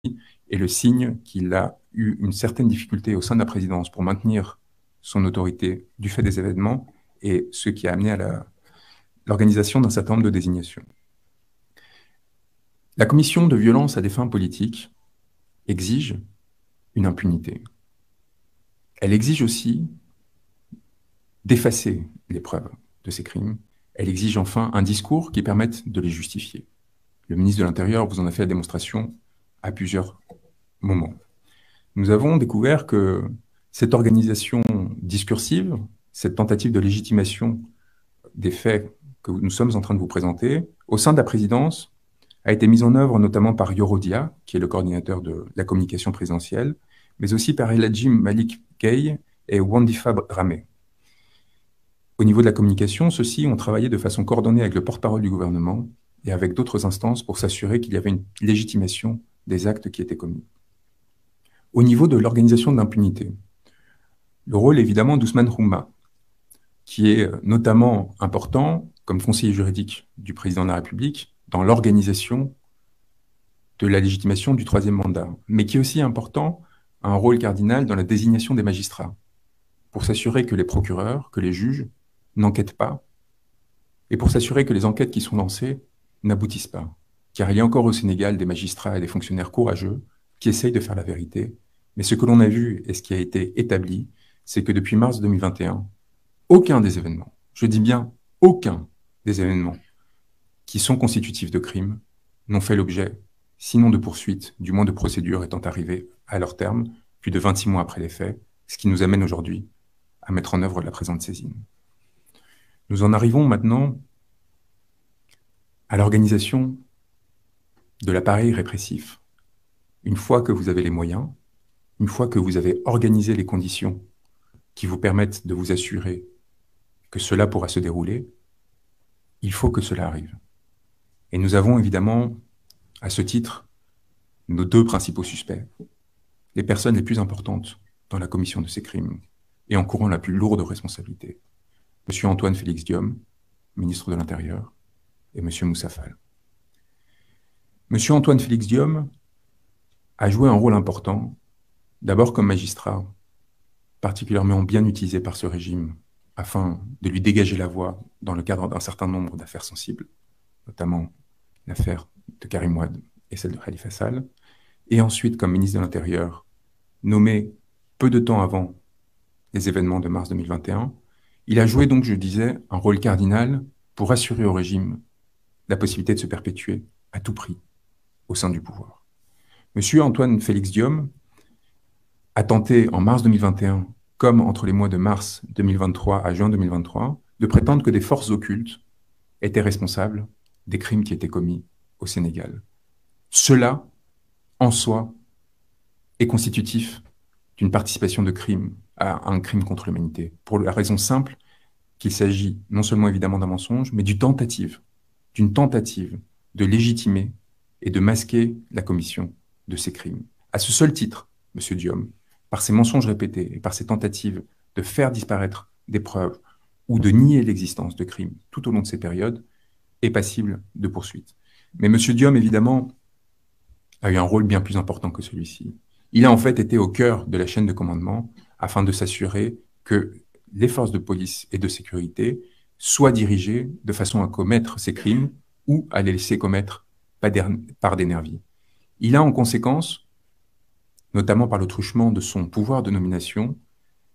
est le signe qu'il a eu une certaine difficulté au sein de la présidence pour maintenir son autorité du fait des événements et ce qui a amené à l'organisation d'un certain nombre de désignations. La commission de violence à des fins politiques exige une impunité. Elle exige aussi d'effacer les preuves de ces crimes. Elle exige enfin un discours qui permette de les justifier. Le ministre de l'Intérieur vous en a fait la démonstration à plusieurs moments. Nous avons découvert que cette organisation discursive, cette tentative de légitimation des faits que nous sommes en train de vous présenter, au sein de la présidence, a été mise en œuvre notamment par Yorodia, qui est le coordinateur de la communication présidentielle, mais aussi par Eladji Malik Gueye et Wandifa Ramé. Au niveau de la communication, ceux-ci ont travaillé de façon coordonnée avec le porte-parole du gouvernement et avec d'autres instances pour s'assurer qu'il y avait une légitimation des actes qui étaient commis. Au niveau de l'organisation de l'impunité, le rôle évidemment d'Ousmane Houma, qui est notamment important comme conseiller juridique du président de la République dans l'organisation de la légitimation du troisième mandat, mais qui est aussi important, a un rôle cardinal dans la désignation des magistrats, pour s'assurer que les procureurs, que les juges n'enquêtent pas, et pour s'assurer que les enquêtes qui sont lancées n'aboutissent pas. Car il y a encore au Sénégal des magistrats et des fonctionnaires courageux qui essayent de faire la vérité, mais ce que l'on a vu et ce qui a été établi, c'est que depuis mars 2021, aucun des événements, je dis bien aucun des événements qui sont constitutifs de crimes n'ont fait l'objet, sinon de poursuites, du moins de procédures étant arrivées à leur terme, plus de 26 mois après les faits, ce qui nous amène aujourd'hui à mettre en œuvre la présente saisine. Nous en arrivons maintenant à l'organisation de l'appareil répressif. Une fois que vous avez les moyens, une fois que vous avez organisé les conditions qui vous permettent de vous assurer que cela pourra se dérouler, il faut que cela arrive. Et nous avons évidemment, à ce titre, nos deux principaux suspects, les personnes les plus importantes dans la commission de ces crimes et encourant la plus lourde responsabilité. M. Antoine Félix Diome, ministre de l'Intérieur, et M. Moussa Fall. M. Antoine Félix Diome a joué un rôle important, d'abord comme magistrat, particulièrement bien utilisé par ce régime, afin de lui dégager la voie dans le cadre d'un certain nombre d'affaires sensibles, notamment l'affaire de Karim Wade et celle de Khalifa Sall, et ensuite comme ministre de l'Intérieur, nommé peu de temps avant les événements de mars 2021, il a joué donc, je disais, un rôle cardinal pour assurer au régime la possibilité de se perpétuer à tout prix au sein du pouvoir. Monsieur Antoine Félix Diome a tenté en mars 2021, comme entre les mois de mars 2023 à juin 2023, de prétendre que des forces occultes étaient responsables des crimes qui étaient commis au Sénégal. Cela, en soi, est constitutif d'une participation de crime à un crime contre l'humanité, pour la raison simple qu'il s'agit non seulement évidemment d'un mensonge, mais d'une tentative de légitimer et de masquer la commission de ces crimes. À ce seul titre, M. Diome, par ses mensonges répétés et par ses tentatives de faire disparaître des preuves ou de nier l'existence de crimes tout au long de ces périodes, est passible de poursuite. Mais M. Diome, évidemment, a eu un rôle bien plus important que celui-ci. Il a en fait été au cœur de la chaîne de commandement afin de s'assurer que les forces de police et de sécurité soient dirigées de façon à commettre ces crimes ou à les laisser commettre par des nervis. Il a en conséquence, notamment par le truchement de son pouvoir de nomination,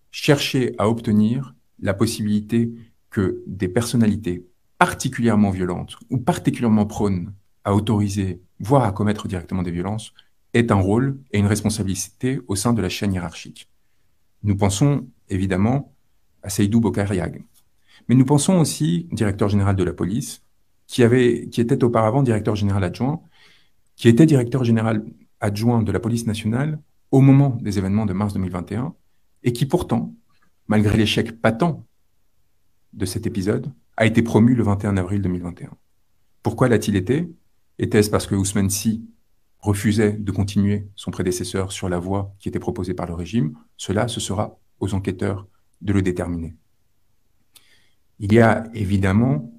cherché à obtenir la possibilité que des personnalités particulièrement violentes ou particulièrement prônes à autoriser, voire à commettre directement des violences, aient un rôle et une responsabilité au sein de la chaîne hiérarchique. Nous pensons évidemment à Seydou Bokar Yag, mais nous pensons aussi au directeur général de la police, qui était auparavant directeur général adjoint, qui était directeur général adjoint de la police nationale au moment des événements de mars 2021, et qui pourtant, malgré l'échec patent de cet épisode, a été promu le 21 avril 2021. Pourquoi l'a-t-il été? Était-ce parce que Ousmane Sy refusait de continuer son prédécesseur sur la voie qui était proposée par le régime? Cela, ce sera aux enquêteurs de le déterminer. Il y a évidemment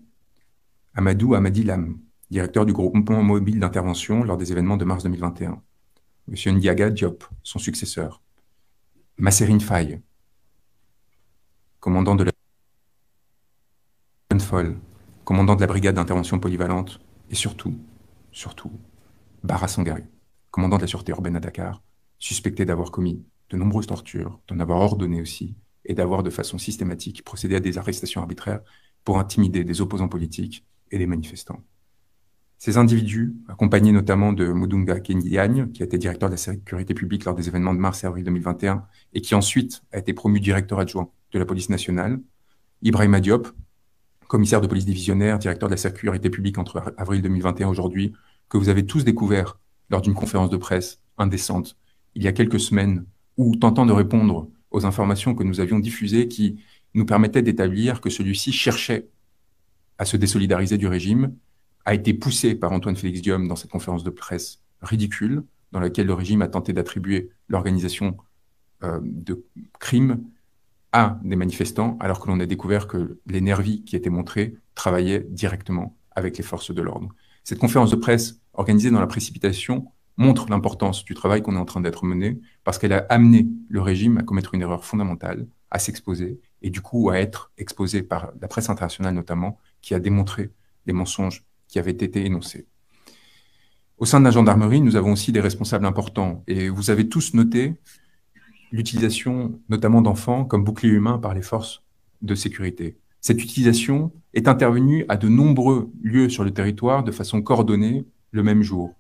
Amadou Hamadi Lam, directeur du groupement mobile d'intervention lors des événements de mars 2021. M. Ndiaga Diop, son successeur, Masserine Faye, commandant de la Folle, commandant de la brigade d'intervention polyvalente, et surtout, Bara Sangaré, commandant de la sûreté urbaine à Dakar, suspecté d'avoir commis de nombreuses tortures, d'en avoir ordonné aussi, et d'avoir de façon systématique procédé à des arrestations arbitraires pour intimider des opposants politiques et des manifestants. Ces individus, accompagnés notamment de Mudunga Kendiagne, qui a été directeur de la sécurité publique lors des événements de mars et avril 2021, et qui ensuite a été promu directeur adjoint de la police nationale, Ibrahima Diop, commissaire de police divisionnaire, directeur de la sécurité publique entre avril 2021 et aujourd'hui, que vous avez tous découvert lors d'une conférence de presse indécente il y a quelques semaines, où tentant de répondre aux informations que nous avions diffusées qui nous permettaient d'établir que celui-ci cherchait à se désolidariser du régime, a été poussé par Antoine Félix Diome dans cette conférence de presse ridicule, dans laquelle le régime a tenté d'attribuer l'organisation de crimes à des manifestants, alors que l'on a découvert que les nervis qui étaient montrés travaillaient directement avec les forces de l'ordre. Cette conférence de presse, organisée dans la précipitation, montre l'importance du travail qu'on est en train d'être mené, parce qu'elle a amené le régime à commettre une erreur fondamentale, à s'exposer, et du coup à être exposé par la presse internationale notamment, qui a démontré les mensonges qui avaient été énoncés. Au sein de la gendarmerie, nous avons aussi des responsables importants, et vous avez tous noté l'utilisation notamment d'enfants comme bouclier humain par les forces de sécurité. Cette utilisation est intervenue à de nombreux lieux sur le territoire de façon coordonnée le même jour,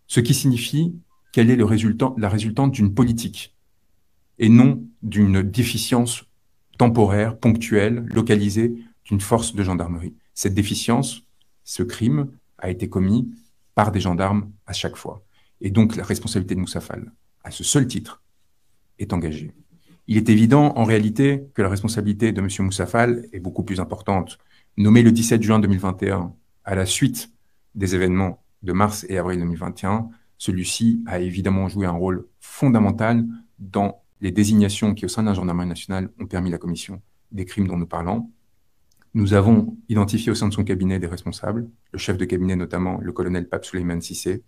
ce qui signifie qu'elle est la résultante d'une politique et non d'une déficience temporaire, ponctuelle, localisée d'une force de gendarmerie. Cette déficience, ce crime, a été commis par des gendarmes à chaque fois. Et donc la responsabilité de Moussa Fall, à ce seul titre, est engagée. Il est évident, en réalité, que la responsabilité de M. Moussa Fall est beaucoup plus importante. Nommé le 17 juin 2021, à la suite des événements de mars et avril 2021, celui-ci a évidemment joué un rôle fondamental dans les désignations qui, au sein de la gendarmerie nationale, ont permis la commission des crimes dont nous parlons. Nous avons identifié au sein de son cabinet des responsables, le chef de cabinet notamment, le colonel Pape Souleymane Cissé,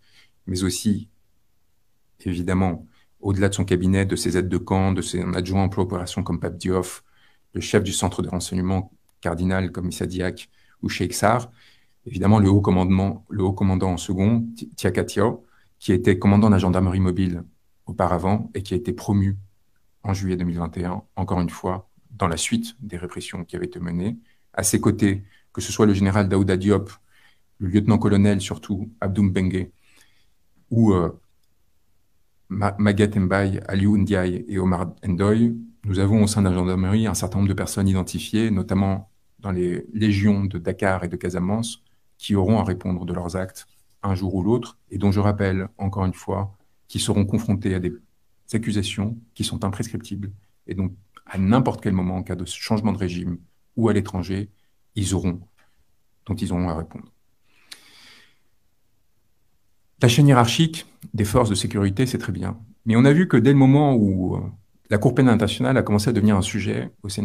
mais aussi, évidemment, au-delà de son cabinet, de ses aides de camp, de ses adjoints emploi opération comme Pape Diouf, le chef du centre de renseignement cardinal comme Issa Diak ou Cheikh Sarr, évidemment le haut commandant en second, Tiakatia, qui était commandant de la gendarmerie mobile auparavant et qui a été promu en juillet 2021, encore une fois, dans la suite des répressions qui avaient été menées. À ses côtés, que ce soit le général Daouda Diop, le lieutenant-colonel surtout, Abdoum Bengue, ou Maguette Mbaye, Aliou Ndiaye et Omar Ndoye, nous avons au sein de la gendarmerie un certain nombre de personnes identifiées, notamment dans les légions de Dakar et de Casamance, qui auront à répondre de leurs actes un jour ou l'autre, et dont je rappelle, encore une fois, qu'ils seront confrontés à des accusations qui sont imprescriptibles, et donc à n'importe quel moment, en cas de changement de régime ou à l'étranger, dont ils auront à répondre. La chaîne hiérarchique des forces de sécurité, c'est très bien. Mais on a vu que dès le moment où la Cour pénale internationale a commencé à devenir un sujet au Sénégal,